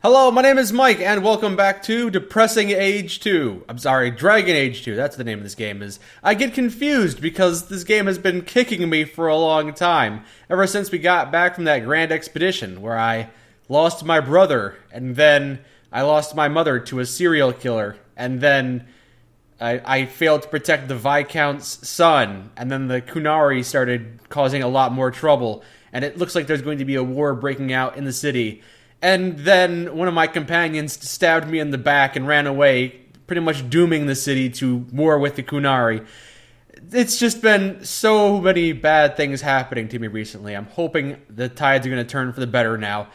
Hello, my name is Mike, and welcome back to Depressing Age 2. I'm sorry, Dragon Age 2, that's the name of this game is. I get confused because this game has been kicking me for a long time, ever since we got back from that grand expedition, where I lost my brother, and then I lost my mother to a serial killer, and then I failed to protect the Viscount's son, and then the Kunari started causing a lot more trouble, and it looks like there's going to be a war breaking out in the city. And then one of my companions stabbed me in the back and ran away, pretty much dooming the city to war with the Kunari. It's just been so many bad things happening to me recently. I'm hoping the tides are going to turn for the better now.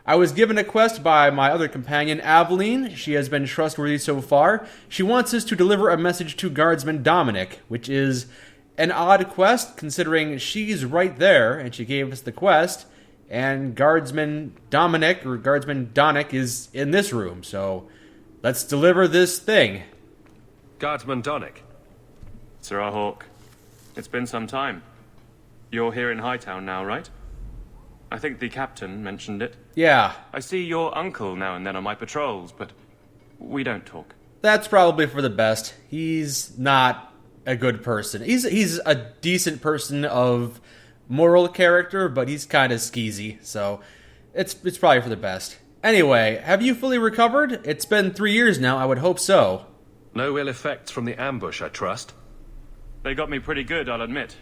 I was given a quest by my other companion, Aveline. She has been trustworthy so far. She wants us to deliver a message to Guardsman Dominic, which is an odd quest considering she's right there and she gave us the quest. And Guardsman Dominic, or Guardsman Donic, is in this room, so let's deliver this thing. Guardsman Donic. Sir Hawke, it's been some time. You're here in Hightown now, right? I think the captain mentioned it. Yeah. I see your uncle now and then on my patrols, but we don't talk. That's probably for the best. He's not a good person. He's a decent person of moral character, but he's kind of skeezy, so it's probably for the best. Anyway, have you fully recovered? It's been 3 years now, I would hope so. No ill effects from the ambush, I trust. They got me pretty good, I'll admit.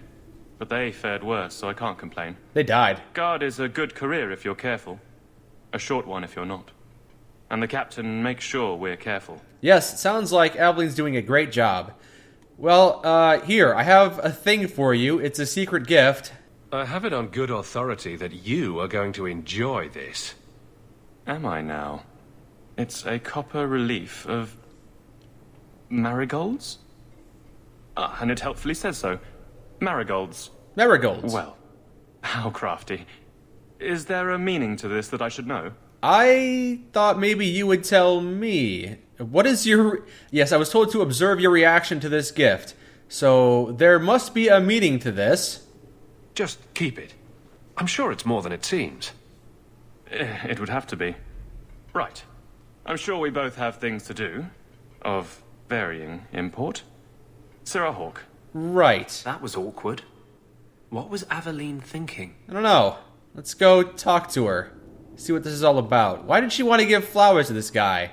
But they fared worse, so I can't complain. They died. Guard is a good career if you're careful. A short one if you're not. And the captain makes sure we're careful. Yes, it sounds like Aveline's doing a great job. Well, here, I have a thing for you. It's a secret gift. I have it on good authority that you are going to enjoy this. Am I now? It's a copper relief of marigolds? And it helpfully says so. Marigolds. Marigolds. Well, how crafty. Is there a meaning to this that I should know? I thought maybe you would tell me. What is your... Yes, I was told to observe your reaction to this gift. So there must be a meaning to this. Just keep it. I'm sure it's more than it seems. It would have to be. Right. I'm sure we both have things to do. Of varying import. Sir Hawke. Right. That was awkward. What was Aveline thinking? I don't know. Let's go talk to her. See what this is all about. Why did she want to give flowers to this guy?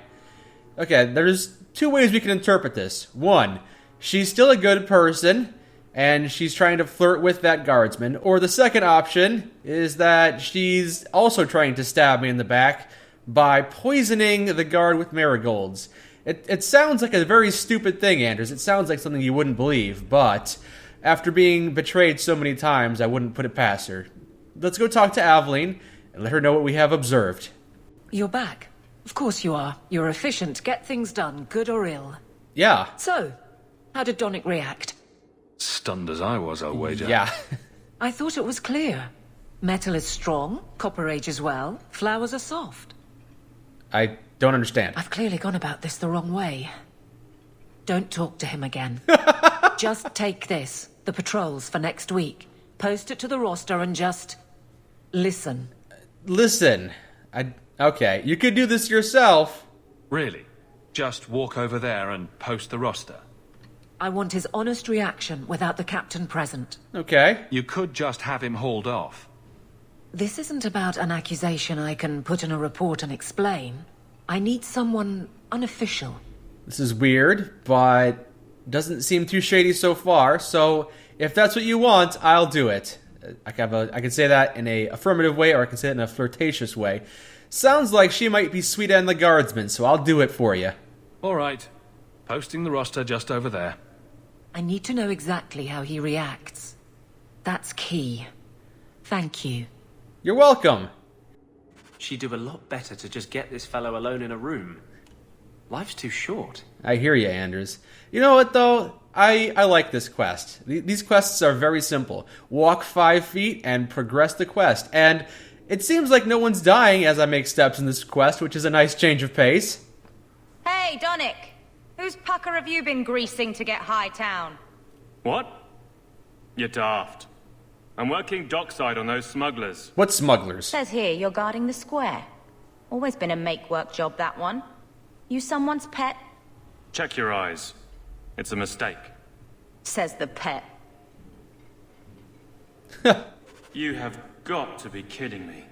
Okay, there's two ways we can interpret this. One, she's still a good person, and she's trying to flirt with that guardsman. Or the second option is that she's also trying to stab me in the back by poisoning the guard with marigolds. It sounds like a very stupid thing, Anders. It sounds like something you wouldn't believe, but after being betrayed so many times, I wouldn't put it past her. Let's go talk to Aveline and let her know what we have observed. You're back. Of course you are. You're efficient. Get things done, good or ill. Yeah. So, how did Donic react? Stunned as I was, I'll wager. Yeah. I thought it was clear. Metal is strong, copper ages well, flowers are soft. I don't understand. I've clearly gone about this the wrong way. Don't talk to him again. Just take this, the patrols for next week. Post it to the roster and just... listen. Listen. Okay, you could do this yourself. Really? Just walk over there and post the roster? I want his honest reaction without the captain present. Okay. You could just have him hauled off. This isn't about an accusation I can put in a report and explain. I need someone unofficial. This is weird, but doesn't seem too shady so far, so if that's what you want, I'll do it. I can say that in a affirmative way, or I can say it in a flirtatious way. Sounds like she might be sweet on the guardsman, so I'll do it for you. All right. Posting the roster just over there. I need to know exactly how he reacts. That's key. Thank you. You're welcome. She'd do a lot better to just get this fellow alone in a room. Life's too short. I hear you, Anders. You know what, though? I like this quest. These quests are very simple. Walk 5 feet and progress the quest. And it seems like no one's dying as I make steps in this quest, which is a nice change of pace. Hey, Donic! Whose pucker have you been greasing to get Hightown? What? You're daft. I'm working dockside on those smugglers. What smugglers? Says here you're guarding the square. Always been a make-work job, that one. You someone's pet? Check your eyes. It's a mistake. Says the pet. You have got to be kidding me.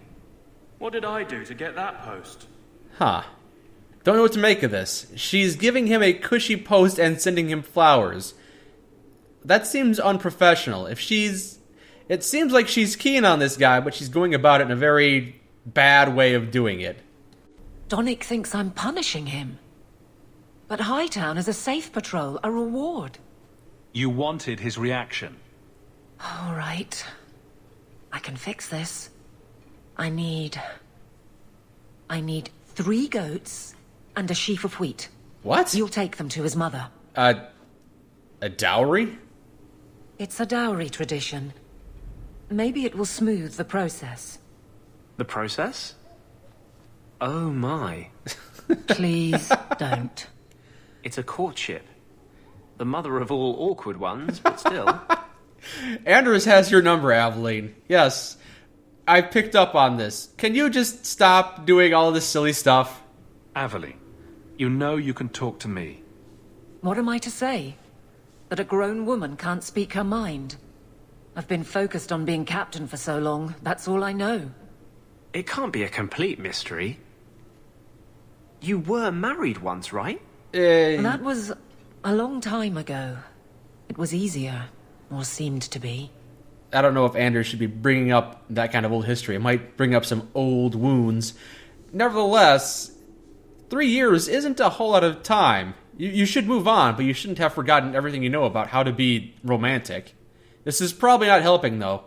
What did I do to get that post? Huh. Don't know what to make of this. She's giving him a cushy post and sending him flowers. That seems unprofessional. It seems like she's keen on this guy, but she's going about it in a very bad way of doing it. Donick thinks I'm punishing him. But Hightown is a safe patrol, a reward. You wanted his reaction. All right. I can fix this. I need 3 goats and a sheaf of wheat. What? You'll take them to his mother. A dowry? It's a dowry tradition. Maybe it will smooth the process. The process? Oh my. Please don't. It's a courtship. The mother of all awkward ones, but still. Anders has your number, Aveline. Yes, I picked up on this. Can you just stop doing all this silly stuff? Aveline, you know you can talk to me. What am I to say? That a grown woman can't speak her mind? I've been focused on being captain for so long, that's all I know. It can't be a complete mystery. You were married once, right? That was a long time ago. It was easier, or seemed to be. I don't know if Anders should be bringing up that kind of old history. It might bring up some old wounds. Nevertheless, 3 years isn't a whole lot of time. You should move on, but you shouldn't have forgotten everything you know about how to be romantic. This is probably not helping, though.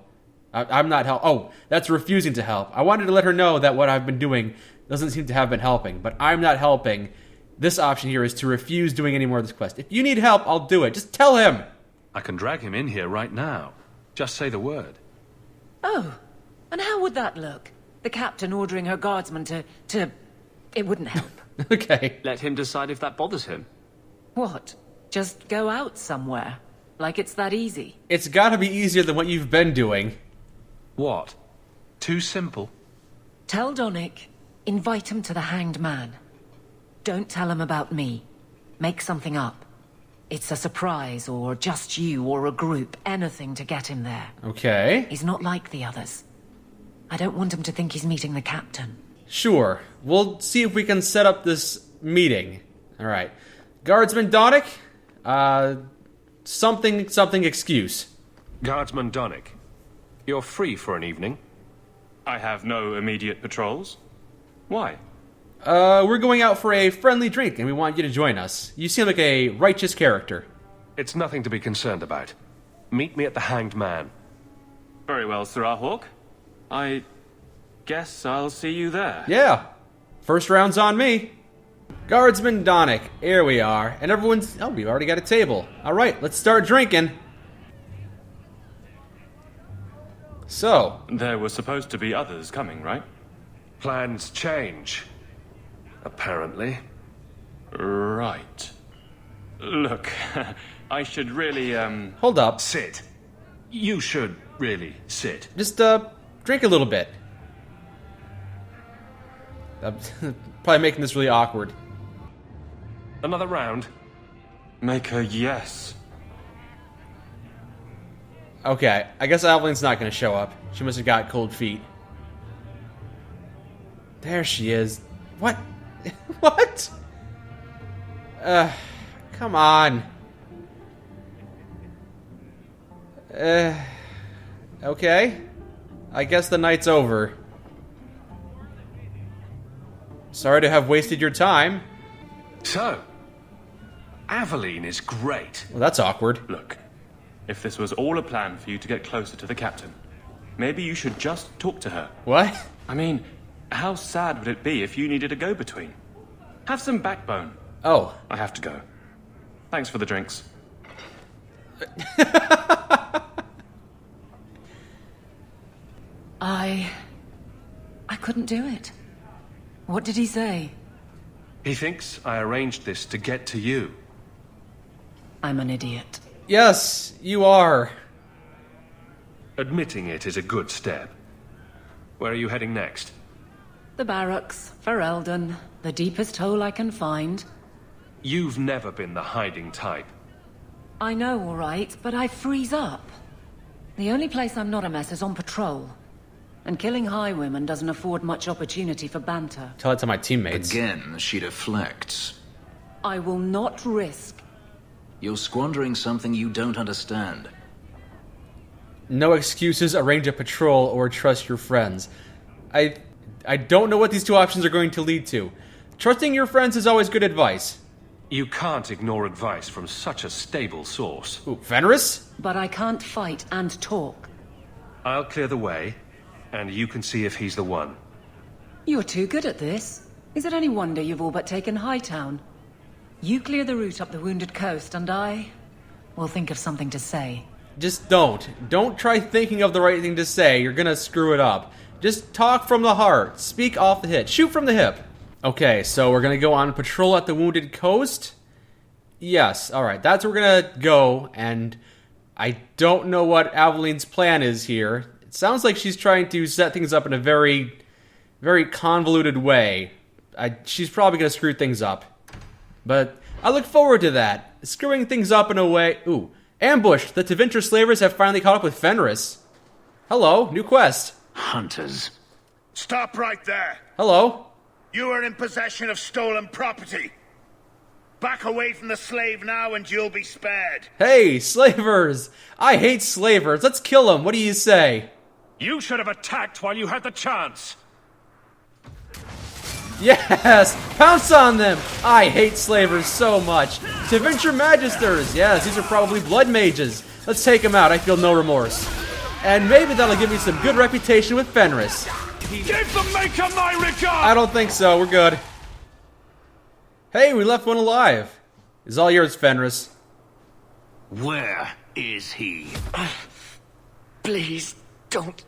I'm not Oh, that's refusing to help. I wanted to let her know that what I've been doing doesn't seem to have been helping, but I'm not helping. This option here is to refuse doing any more of this quest. If you need help, I'll do it. Just tell him. I can drag him in here right now. Just say the word. Oh, and how would that look? The captain ordering her guardsmen to... It wouldn't help. Okay. Let him decide if that bothers him. What? Just go out somewhere? Like it's that easy? It's gotta be easier than what you've been doing. What? Too simple? Tell Donick, invite him to the Hanged Man. Don't tell him about me. Make something up. It's a surprise, or just you, or a group, anything to get him there. Okay. He's not like the others. I don't want him to think he's meeting the captain. Sure. We'll see if we can set up this meeting. Alright. Guardsman Donick, something excuse. Guardsman Donick, you're free for an evening. I have no immediate patrols. Why? We're going out for a friendly drink, and we want you to join us. You seem like a righteous character. It's nothing to be concerned about. Meet me at the Hanged Man. Very well, Sir Hawke. I guess I'll see you there. Yeah. First round's on me. Guardsman Donick, here we are. And everyone's... Oh, we've already got a table. Alright, let's start drinking. So... There were supposed to be others coming, right? Plans change. Apparently. Right. Look, I should really, Hold up. Sit. You should really sit. Just, drink a little bit. I'm probably making this really awkward. Another round? make a yes. Okay, I guess Aveline's not going to show up. She must have got cold feet. There she is. What? What? Come on. Okay. I guess the night's over. Sorry to have wasted your time. So, Aveline is great. Well, that's awkward. Look, if this was all a plan for you to get closer to the captain, maybe you should just talk to her. What? I mean, how sad would it be if you needed a go-between? Have some backbone. Oh. I have to go. Thanks for the drinks. I couldn't do it. What did he say? He thinks I arranged this to get to you. I'm an idiot. Yes, you are. Admitting it is a good step. Where are you heading next? The barracks, Ferelden, the deepest hole I can find. You've never been the hiding type. I know, all right, but I freeze up. The only place I'm not a mess is on patrol. And killing highwaymen doesn't afford much opportunity for banter. Tell it to my teammates. Again, she deflects. I will not risk. You're squandering something you don't understand. No excuses, arrange a patrol, or trust your friends. I don't know what these two options are going to lead to. Trusting your friends is always good advice. You can't ignore advice from such a stable source. Ooh, Fenris? But I can't fight and talk. I'll clear the way, and you can see if he's the one. You're too good at this. Is it any wonder you've all but taken Hightown? You clear the route up the Wounded Coast, and I will think of something to say. Just don't. Don't try thinking of the right thing to say. You're gonna screw it up. Just talk from the heart. Speak off the hip. Shoot from the hip. Okay, so we're gonna go on patrol at the Wounded Coast? Yes, alright. That's where we're gonna go, and I don't know what Aveline's plan is here. It sounds like she's trying to set things up in a very, very convoluted way. She's probably gonna screw things up. But I look forward to that. Screwing things up in a way... Ooh. Ambush! The Tevinter slavers have finally caught up with Fenris. Hello, new quest. Hunters. Stop right there! Hello. You are in possession of stolen property. Back away from the slave now and you'll be spared. Hey, slavers! I hate slavers. Let's kill them. What do you say? You should have attacked while you had the chance. Yes! Pounce on them! I hate slavers so much. Tevinter Magisters! Yes, these are probably blood mages. Let's take them out. I feel no remorse. And maybe that'll give me some good reputation with Fenris. Give the Maker my regard! I don't think so. We're good. Hey, we left one alive. It's all yours, Fenris. Where is he? Please, don't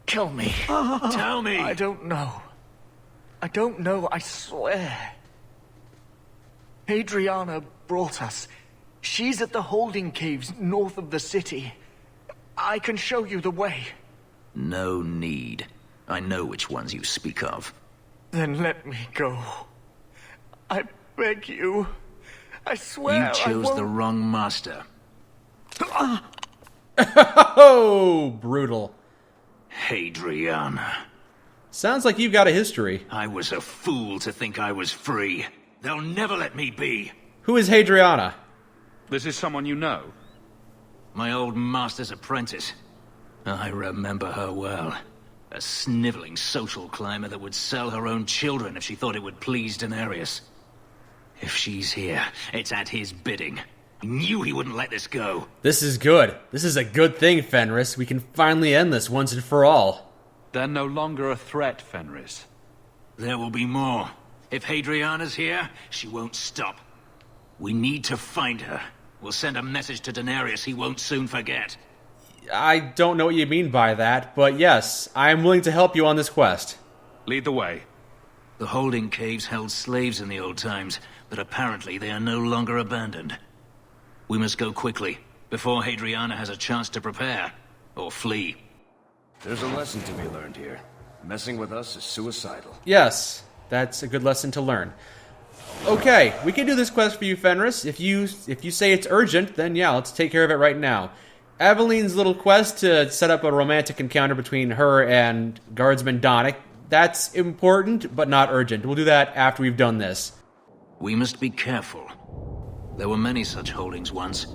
kill me. Tell me! I don't know. I don't know, I swear. Adriana brought us. She's at the holding caves north of the city. I can show you the way. No need. I know which ones you speak of. Then let me go. I beg you. I swear You chose I won't... the wrong master. Oh, brutal. Hadriana. Sounds like you've got a history. I was a fool to think I was free. They'll never let me be. Who is Hadriana? This is someone you know? My old master's apprentice. I remember her well. A sniveling social climber that would sell her own children if she thought it would please Daenerys. If she's here, it's at his bidding. He knew he wouldn't let this go. This is good. This is a good thing, Fenris. We can finally end this once and for all. They're no longer a threat, Fenris. There will be more. If Hadriana's here, she won't stop. We need to find her. We'll send a message to Daenerys he won't soon forget. I don't know what you mean by that, but yes, I am willing to help you on this quest. Lead the way. The holding caves held slaves in the old times, but apparently they are no longer abandoned. We must go quickly, before Hadriana has a chance to prepare, or flee. There's a lesson to be learned here. Messing with us is suicidal. Yes, that's a good lesson to learn. Okay, we can do this quest for you, Fenris. If you say it's urgent, then yeah, let's take care of it right now. Aveline's little quest to set up a romantic encounter between her and Guardsman Donick, that's important, but not urgent. We'll do that after we've done this. We must be careful. There were many such holdings once,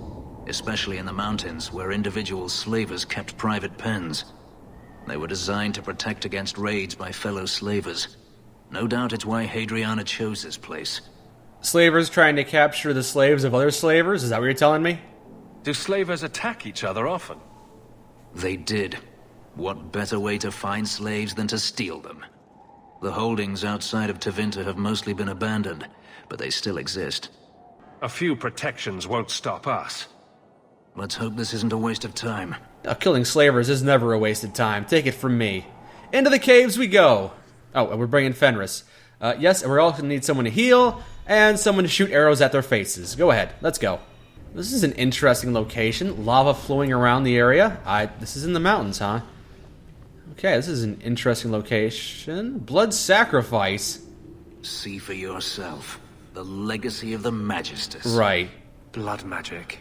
especially in the mountains where individual slavers kept private pens. They were designed to protect against raids by fellow slavers. No doubt it's why Hadriana chose this place. Slavers trying to capture the slaves of other slavers? Is that what you're telling me? Do slavers attack each other often? They did. What better way to find slaves than to steal them? The holdings outside of Tevinter have mostly been abandoned, but they still exist. A few protections won't stop us. Let's hope this isn't a waste of time. Killing slavers is never a waste of time. Take it from me. Into the caves we go. Oh, and we're bringing Fenris. Yes, and we're also going to need someone to heal, and someone to shoot arrows at their faces. Go ahead, let's go. This is an interesting location. Lava flowing around the area. This is in the mountains, huh? Okay, this is an interesting location. Blood sacrifice. See for yourself. The legacy of the Magisters. Right. Blood magic.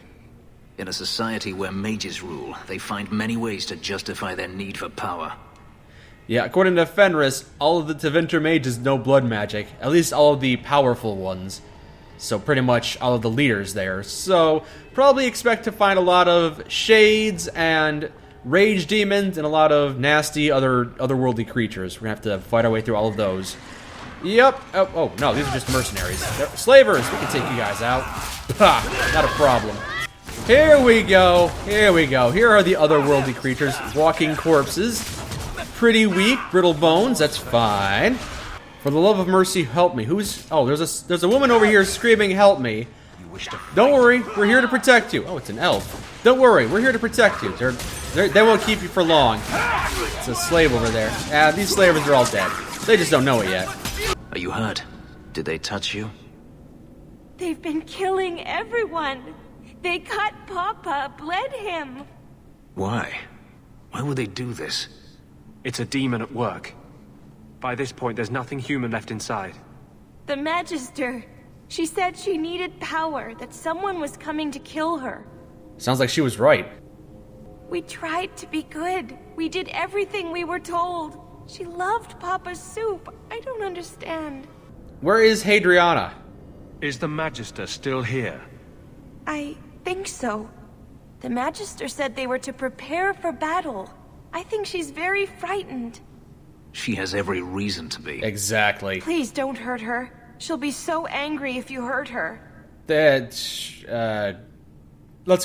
In a society where mages rule, they find many ways to justify their need for power. Yeah, according to Fenris, all of the Tevinter mages know blood magic. At least all of the powerful ones. So pretty much all of the leaders there. So probably expect to find a lot of shades and rage demons and a lot of nasty otherworldly creatures. We're gonna have to fight our way through all of those. Yep. Oh no, these are just mercenaries. They're slavers. We can take you guys out. Ha! Not a problem. Here we go. Here we go. Here are the otherworldly creatures. Walking corpses. Pretty weak, brittle bones. That's fine. For the love of mercy, help me. Who's... Oh, there's a woman over here screaming, help me. Don't worry, we're here to protect you. Oh, it's an elf. Don't worry, we're here to protect you. They won't keep you for long. It's a slave over there. These slavers are all dead. They just don't know it yet. Are you hurt? Did they touch you? They've been killing everyone. They cut Papa, bled him. Why? Why would they do this? It's a demon at work. By this point, there's nothing human left inside. The Magister. She said she needed power, that someone was coming to kill her. Sounds like she was right. We tried to be good. We did everything we were told. She loved Papa's soup. I don't understand. Where is Hadriana? Is the Magister still here? I think so. The Magister said they were to prepare for battle. I think she's very frightened. She has every reason to be. Exactly. Please don't hurt her. She'll be so angry if you hurt her. Let's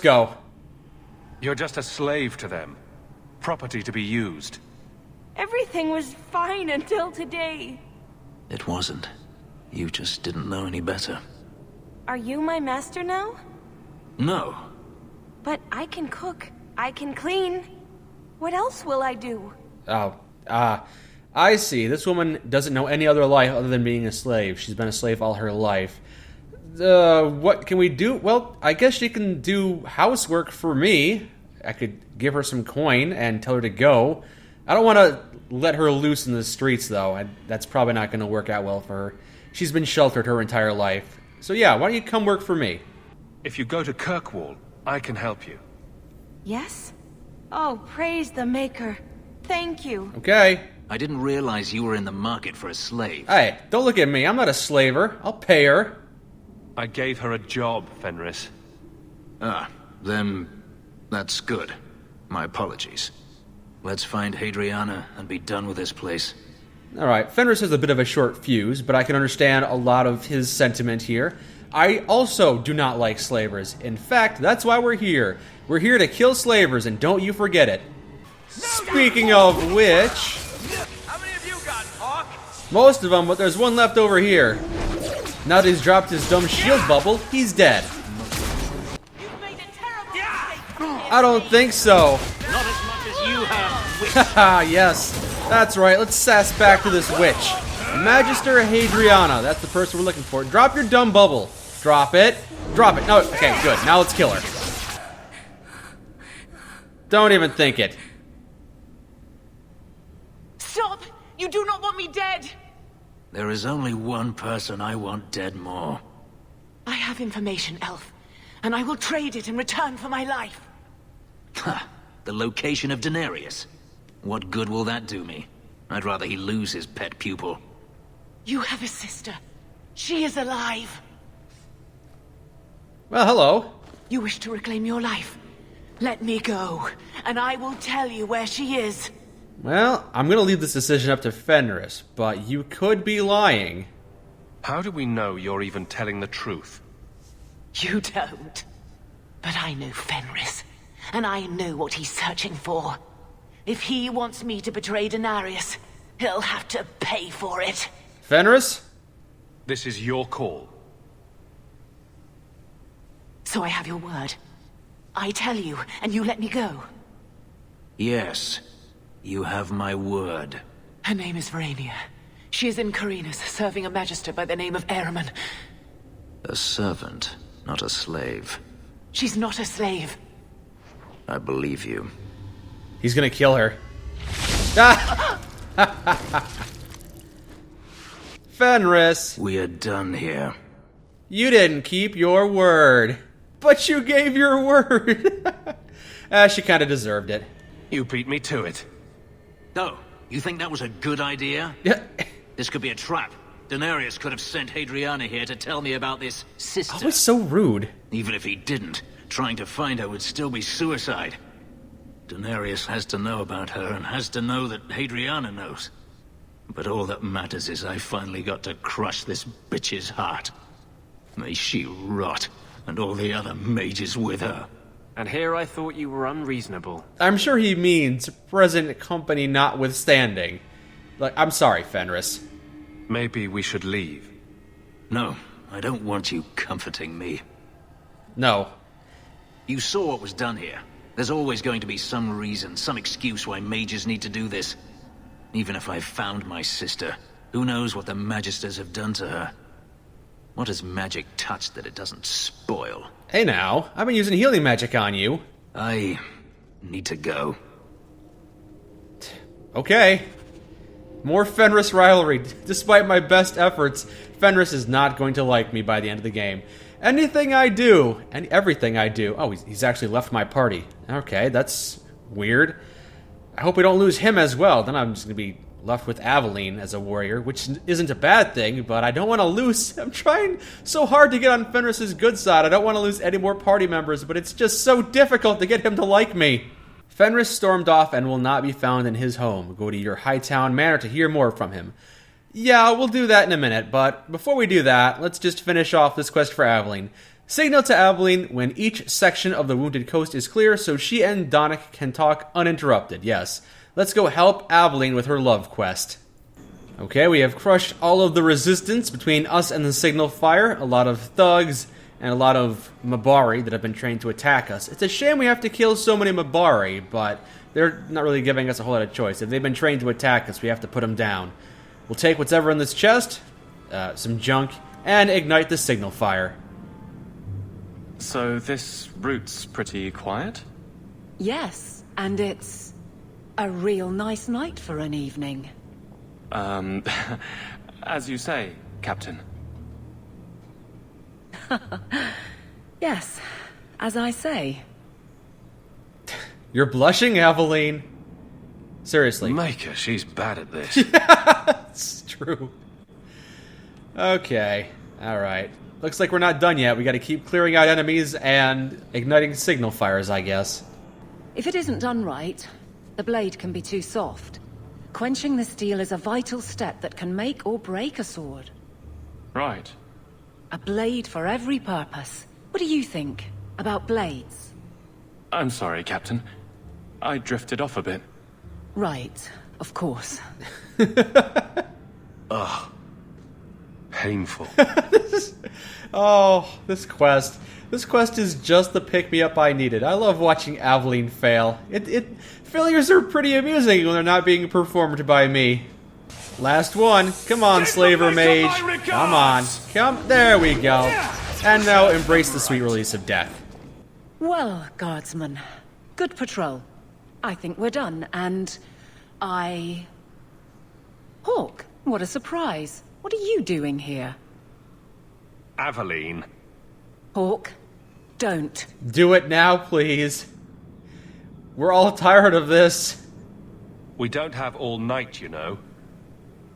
go. You're just a slave to them. Property to be used. Everything was fine until today. It wasn't. You just didn't know any better. Are you my master now? No. But I can cook. I can clean. What else will I do? I see. This woman doesn't know any other life other than being a slave. She's been a slave all her life. What can we do? Well, I guess she can do housework for me. I could give her some coin and tell her to go. I don't want to let her loose in the streets, though. That's probably not going to work out well for her. She's been sheltered her entire life. So yeah, why don't you come work for me? If you go to Kirkwall, I can help you. Yes? Oh, praise the Maker. Thank you. Okay. I didn't realize you were in the market for a slave. Hey, don't look at me. I'm not a slaver. I'll pay her. I gave her a job, Fenris. Then that's good. My apologies. Let's find Hadriana and be done with this place. Alright, Fenris has a bit of a short fuse, but I can understand a lot of his sentiment here. I also do not like slavers. In fact, that's why we're here. We're here to kill slavers, and don't you forget it. Speaking of which... How many of you got, Hawke? Most of them, but there's one left over here. Now that he's dropped his dumb shield bubble, he's dead. You've made a terrible mistake. I don't think so. Not as much as you have, witch. Haha, yes. That's right, let's sass back to this witch. Magister Hadriana, that's the person we're looking for. Drop your dumb bubble. Drop it. Drop it. No, okay, good. Now let's kill her. Don't even think it. Stop! You do not want me dead! There is only one person I want dead more. I have information, Elf, and I will trade it in return for my life. Ha! The location of Daenerys. What good will that do me? I'd rather he lose his pet pupil. You have a sister. She is alive. Well, hello. You wish to reclaim your life. Let me go, and I will tell you where she is. Well, I'm gonna leave this decision up to Fenris, but you could be lying. How do we know you're even telling the truth? You don't. But I know Fenris, and I know what he's searching for. If he wants me to betray Daenerys, he'll have to pay for it. Fenris? This is your call. So I have your word. I tell you, and you let me go. Yes, you have my word. Her name is Verania. She is in Carinus, serving a magister by the name of Ahriman. A servant, not a slave. She's not a slave. I believe you. He's gonna kill her. Fenris, We are done here. you didn't keep your word. But you gave your word. She kind of deserved it. You beat me to it. Oh, you think that was a good idea? Yeah. This could be a trap. Daenerys could have sent Hadriana here to tell me about this sister. Always so rude. Even if he didn't, trying to find her would still be suicide. Daenerys has to know about her and has to know that Hadriana knows. But all that matters is I finally got to crush this bitch's heart. May she rot, and all the other mages with her. And here I thought you were unreasonable. I'm sure he means present company notwithstanding. Like, I'm sorry, Fenris. Maybe we should leave. No, I don't want you comforting me. No. You saw what was done here. There's always going to be some reason, some excuse why mages need to do this. Even if I've found my sister, who knows what the Magisters have done to her? What has magic touched that it doesn't spoil? Hey now, I've been using healing magic on you. I need to go. Okay. More Fenris rivalry. Despite my best efforts, Fenris is not going to like me by the end of the game. Anything I do, and everything I do... Oh, he's actually left my party. Okay, that's weird. I hope we don't lose him as well. Then I'm just going to be left with Aveline as a warrior, which isn't a bad thing, but I don't want to lose... I'm trying so hard to get on Fenris' good side. I don't want to lose any more party members, but it's just so difficult to get him to like me. Fenris stormed off and will not be found in his home. Go to your Hightown Manor to hear more from him. Yeah, we'll do that in a minute, but before we do that, let's just finish off this quest for Aveline. Signal to Aveline when each section of the Wounded Coast is clear so she and Donick can talk uninterrupted. Yes, let's go help Aveline with her love quest. Okay, we have crushed all of the resistance between us and the signal fire. A lot of thugs and a lot of Mabari that have been trained to attack us. It's a shame we have to kill so many Mabari, but they're not really giving us a whole lot of choice. If they've been trained to attack us, we have to put them down. We'll take what's ever in this chest, some junk, and ignite the signal fire. So this route's pretty quiet? Yes, and it's a real nice night for an evening. As you say, Captain. Yes, as I say. You're blushing, Aveline. Seriously. Maker, she's bad at this. It's true. Okay. Alright. Looks like we're not done yet. We gotta keep clearing out enemies and igniting signal fires, I guess. If it isn't done right, the blade can be too soft. Quenching the steel is a vital step that can make or break a sword. Right. A blade for every purpose. What do you think about blades? I'm sorry, Captain. I drifted off a bit. Right, of course. Ugh. Painful. This quest. This quest is just the pick-me-up I needed. I love watching Aveline fail. Failures are pretty amusing when they're not being performed by me. Last one. Come on, Slaver Mage. Come on. There we go. And now embrace the sweet release of death. Well, Guardsman, good patrol. I think we're done, and Hawke, what a surprise. What are you doing here? Aveline. Hawke, don't. Do it now, please. We're all tired of this. We don't have all night, you know.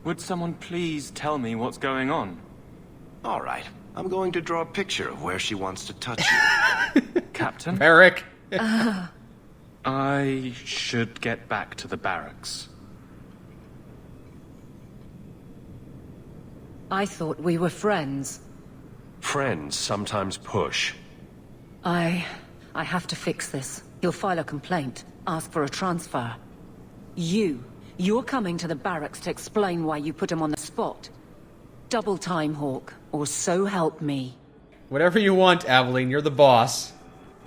Would someone please tell me what's going on? All right. I'm going to draw a picture of where she wants to touch you. Captain? Eric. I should get back to the barracks. I thought we were friends. Friends sometimes push. I have to fix this. He'll file a complaint, ask for a transfer. You're coming to the barracks to explain why you put him on the spot. Double time, Hawke, or so help me. Whatever you want, Aveline. You're the boss.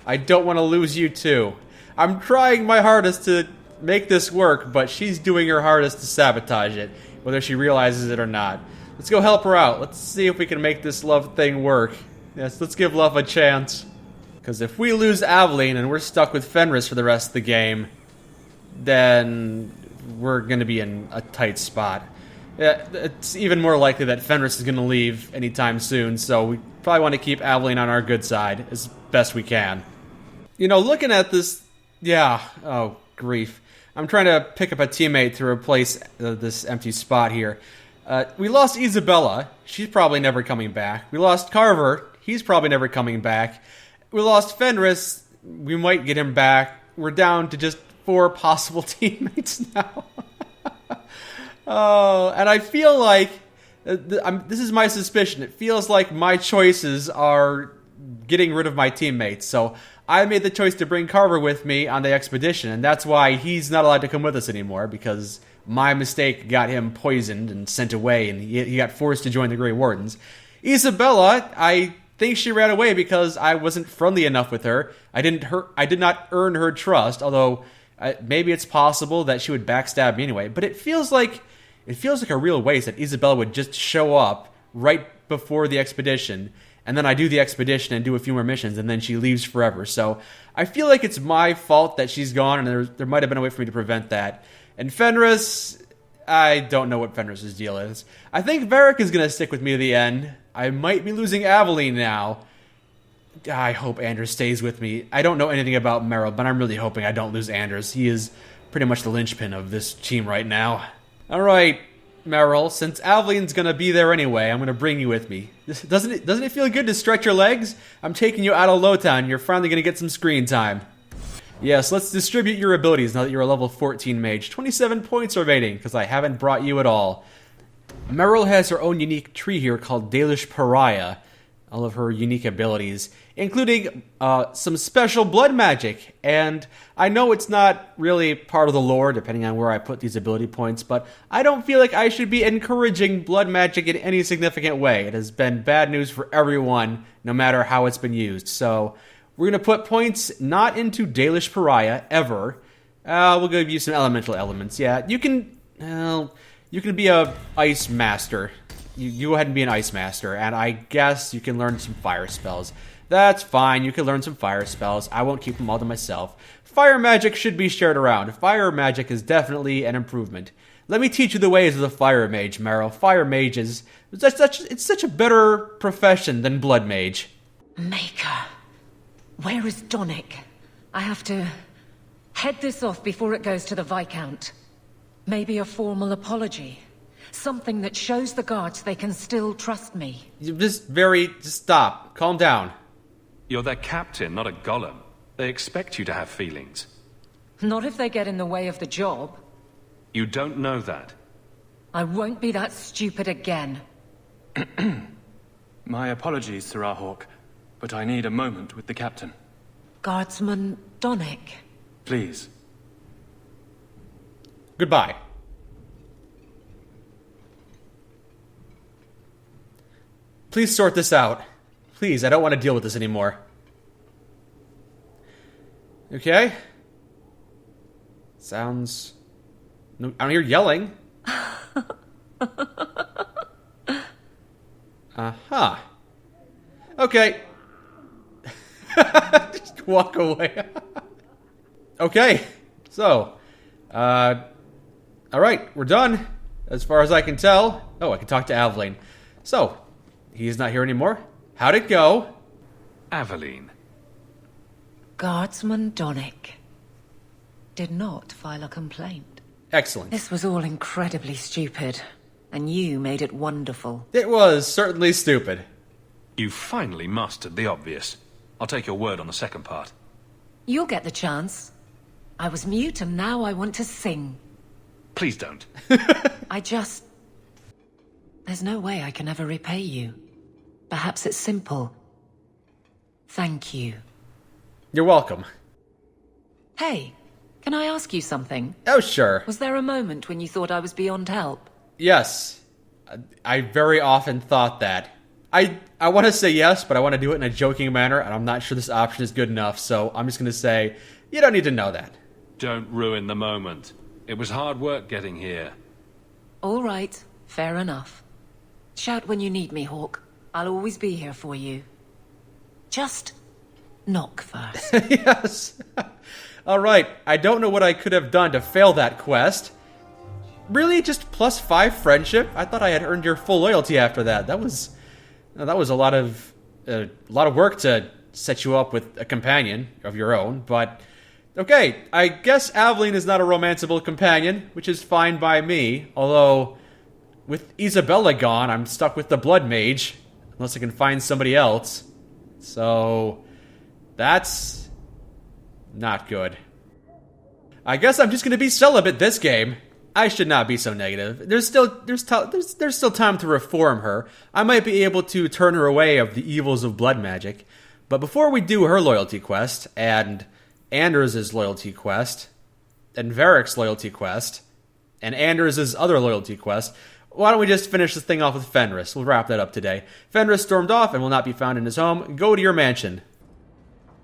I don't want to lose you too. I'm trying my hardest to make this work, but she's doing her hardest to sabotage it, whether she realizes it or not. Let's go help her out. Let's see if we can make this love thing work. Yes, let's give love a chance. Because if we lose Aveline and we're stuck with Fenris for the rest of the game, then we're going to be in a tight spot. It's even more likely that Fenris is going to leave anytime soon, so we probably want to keep Aveline on our good side as best we can. You know, looking at this... Yeah, oh, grief. I'm trying to pick up a teammate to replace this empty spot here. We lost Isabella. She's probably never coming back. We lost Carver. He's probably never coming back. We lost Fenris. We might get him back. We're down to just 4 possible teammates now. Oh, and I feel like... this is my suspicion. It feels like my choices are getting rid of my teammates. So I made the choice to bring Carver with me on the expedition, and that's why he's not allowed to come with us anymore, because my mistake got him poisoned and sent away, and he got forced to join the Grey Wardens. Isabella, I think she ran away because I wasn't friendly enough with her. I did not earn her trust, although maybe it's possible that she would backstab me anyway. But it feels like a real waste that Isabella would just show up right before the expedition, and then I do the expedition and do a few more missions, and then she leaves forever. So I feel like it's my fault that she's gone, and there might have been a way for me to prevent that. And Fenris, I don't know what Fenris's deal is. I think Varric is going to stick with me to the end. I might be losing Aveline now. I hope Anders stays with me. I don't know anything about Merrill, but I'm really hoping I don't lose Anders. He is pretty much the linchpin of this team right now. All right, Merrill, since Aveline's going to be there anyway, I'm going to bring you with me. Doesn't it feel good to stretch your legs? I'm taking you out of Lowtown. You're finally going to get some screen time. Yes, let's distribute your abilities now that you're a level 14 mage. 27 points remaining, because I haven't brought you at all. Merrill has her own unique tree here called Dalish Pariah. All of her unique abilities, including some special blood magic. And I know it's not really part of the lore, depending on where I put these ability points, but I don't feel like I should be encouraging blood magic in any significant way. It has been bad news for everyone, no matter how it's been used. So we're going to put points not into Dalish Pariah, ever. We'll give you some elemental elements. Yeah, you can be a ice master. You go ahead and be an ice master, and I guess you can learn some fire spells. That's fine, you can learn some fire spells. I won't keep them all to myself. Fire magic should be shared around. Fire magic is definitely an improvement. Let me teach you the ways of the fire mage, Merrill. Fire mages, it's such a better profession than blood mage. Maker, where is Donick? I have to head this off before it goes to the Viscount. Maybe a formal apology. Something that shows the guards they can still trust me. Just stop. Calm down. You're their captain, not a golem. They expect you to have feelings. Not if they get in the way of the job. You don't know that. I won't be that stupid again. My apologies, Sir Hawke, but I need a moment with the captain. Guardsman Donick. Please. Goodbye. Please sort this out. Please, I don't want to deal with this anymore. Okay. Sounds... No, I don't hear yelling. Uh-huh. Okay. Just walk away. Okay. So, alright, we're done. As far as I can tell. Oh, I can talk to Aveline. So, he's not here anymore. How'd it go? Aveline. Guardsman Donick did not file a complaint. Excellent. This was all incredibly stupid, and you made it wonderful. It was certainly stupid. You finally mastered the obvious. I'll take your word on the second part. You'll get the chance. I was mute and now I want to sing. Please don't. There's no way I can ever repay you. Perhaps it's simple. Thank you. You're welcome. Hey, can I ask you something? Oh, sure. Was there a moment when you thought I was beyond help? Yes. I very often thought that. I want to say yes, but I want to do it in a joking manner, and I'm not sure this option is good enough, so I'm just going to say, you don't need to know that. Don't ruin the moment. It was hard work getting here. All right, fair enough. Shout when you need me, Hawke. I'll always be here for you. Just knock first. Yes. All right, I don't know what I could have done to fail that quest. Really? Just +5 friendship? I thought I had earned your full loyalty after that. That was a lot of work to set you up with a companion of your own, but okay, I guess Aveline is not a romanceable companion, which is fine by me, although with Isabella gone, I'm stuck with the Blood Mage, unless I can find somebody else. So, that's not good. I guess I'm just gonna be celibate this game. I should not be so negative. There's still time to reform her. I might be able to turn her away of the evils of blood magic. But before we do her loyalty quest, and Anders' loyalty quest, and Varric's loyalty quest, and Anders' other loyalty quest, why don't we just finish this thing off with Fenris? We'll wrap that up today. Fenris stormed off and will not be found in his home. Go to your mansion.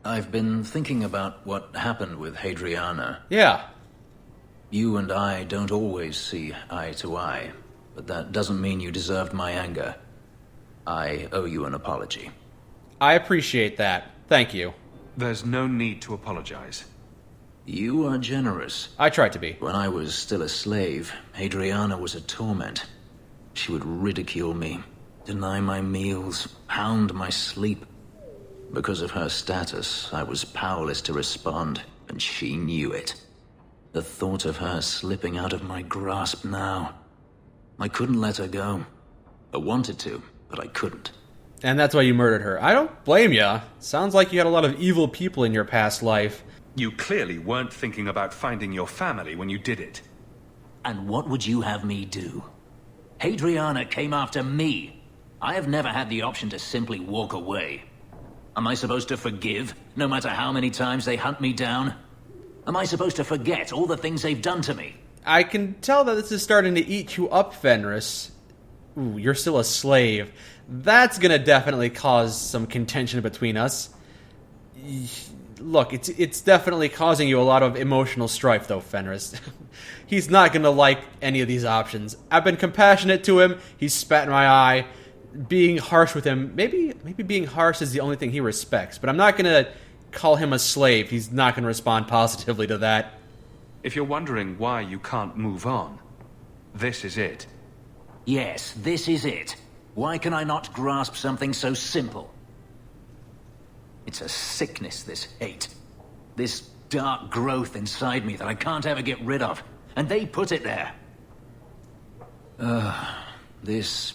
I've been thinking about what happened with Hadriana. Yeah. You and I don't always see eye to eye, but that doesn't mean you deserved my anger. I owe you an apology. I appreciate that. Thank you. There's no need to apologize. You are generous. I tried to be. When I was still a slave, Hadriana was a torment. She would ridicule me, deny my meals, hound my sleep. Because of her status, I was powerless to respond, and she knew it. The thought of her slipping out of my grasp now. I couldn't let her go. I wanted to, but I couldn't. And that's why you murdered her. I don't blame ya. Sounds like you had a lot of evil people in your past life. You clearly weren't thinking about finding your family when you did it. And what would you have me do? Hadriana came after me. I have never had the option to simply walk away. Am I supposed to forgive, no matter how many times they hunt me down? Am I supposed to forget all the things they've done to me? I can tell that this is starting to eat you up, Fenris. Ooh, you're still a slave. That's gonna definitely cause some contention between us. Look, it's definitely causing you a lot of emotional strife, though, Fenris. He's not gonna like any of these options. I've been compassionate to him. He's spat in my eye. Being harsh with him, maybe being harsh is the only thing he respects, but I'm not gonna call him a slave. He's not gonna respond positively to that. If you're wondering why you can't move on, this is it. Yes, this is it. Why can I not grasp something so simple? It's a sickness, this hate. This dark growth inside me that I can't ever get rid of. And they put it there. This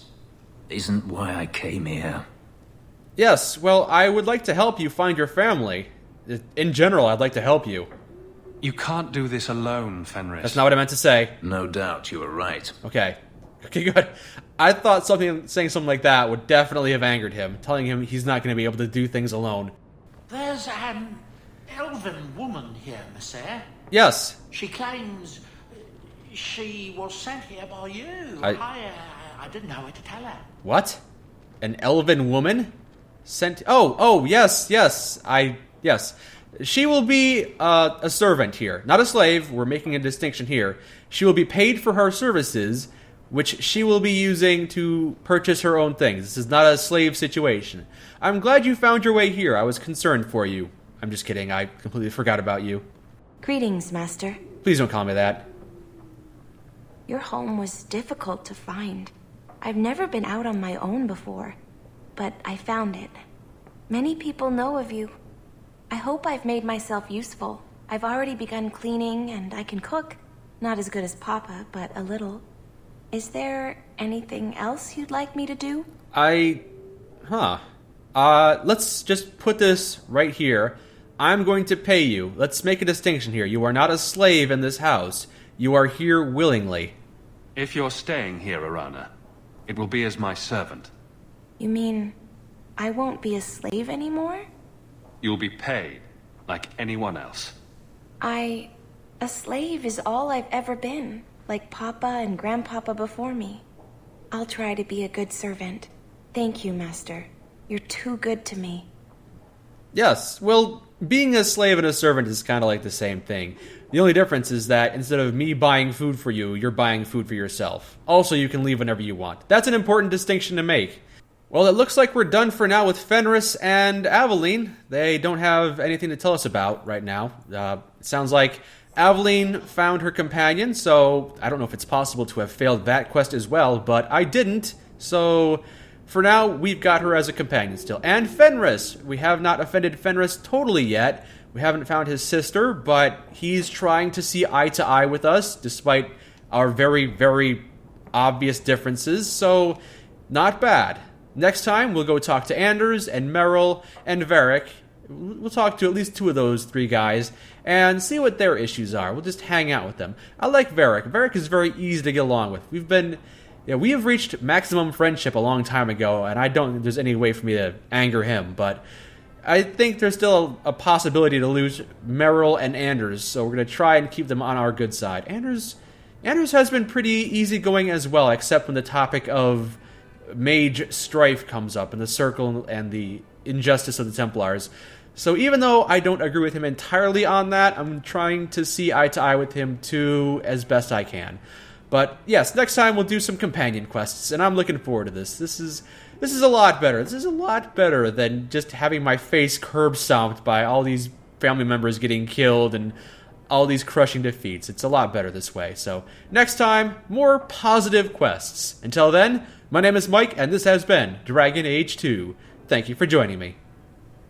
isn't why I came here. Yes, well, I would like to help you find your family. In general, I'd like to help you. You can't do this alone, Fenris. That's not what I meant to say. No doubt you are right. Okay, good. I thought saying something like that would definitely have angered him, telling him he's not going to be able to do things alone. There's an elven woman here, Monsieur. Yes. She claims she was sent here by you. I didn't know what to tell her. What? An elven woman? Sent... Oh, yes. Yes. She will be a servant here, not a slave. We're making a distinction here. She will be paid for her services, which she will be using to purchase her own things. This is not a slave situation. I'm glad you found your way here. I was concerned for you. I'm just kidding. I completely forgot about you. Greetings, Master. Please don't call me that. Your home was difficult to find. I've never been out on my own before, but I found it. Many people know of you. I hope I've made myself useful. I've already begun cleaning, and I can cook. Not as good as Papa, but a little. Is there anything else you'd like me to do? Let's just put this right here. I'm going to pay you. Let's make a distinction here. You are not a slave in this house. You are here willingly. If you're staying here, Arana, it will be as my servant. You mean I won't be a slave anymore? You'll be paid, like anyone else. A slave is all I've ever been, like Papa and Grandpapa before me. I'll try to be a good servant. Thank you, Master. You're too good to me. Yes, well, being a slave and a servant is kind of like the same thing. The only difference is that instead of me buying food for you, you're buying food for yourself. Also, you can leave whenever you want. That's an important distinction to make. Well, it looks like we're done for now with Fenris and Aveline. They don't have anything to tell us about right now. It sounds like Aveline found her companion, so I don't know if it's possible to have failed that quest as well, but I didn't, so for now, we've got her as a companion still. And Fenris! We have not offended Fenris totally yet. We haven't found his sister, but he's trying to see eye to eye with us, despite our very, very obvious differences, so not bad. Next time, we'll go talk to Anders and Merrill and Varric. We'll talk to at least 2 of those 3 guys and see what their issues are. We'll just hang out with them. I like Varric. Varric is very easy to get along with. We have reached maximum friendship a long time ago, and I don't think there's any way for me to anger him, but I think there's still a possibility to lose Merrill and Anders, so we're going to try and keep them on our good side. Anders has been pretty easygoing as well, except when the topic of mage strife comes up, and the Circle and the injustice of the Templars. So even though I don't agree with him entirely on that, I'm trying to see eye to eye with him too, as best I can. But yes, next time we'll do some companion quests, and I'm looking forward to this. This is a lot better. This is a lot better than just having my face curb stomped by all these family members getting killed and all these crushing defeats. It's a lot better this way. So next time, more positive quests. Until then, my name is Mike, and this has been Dragon Age 2. Thank you for joining me.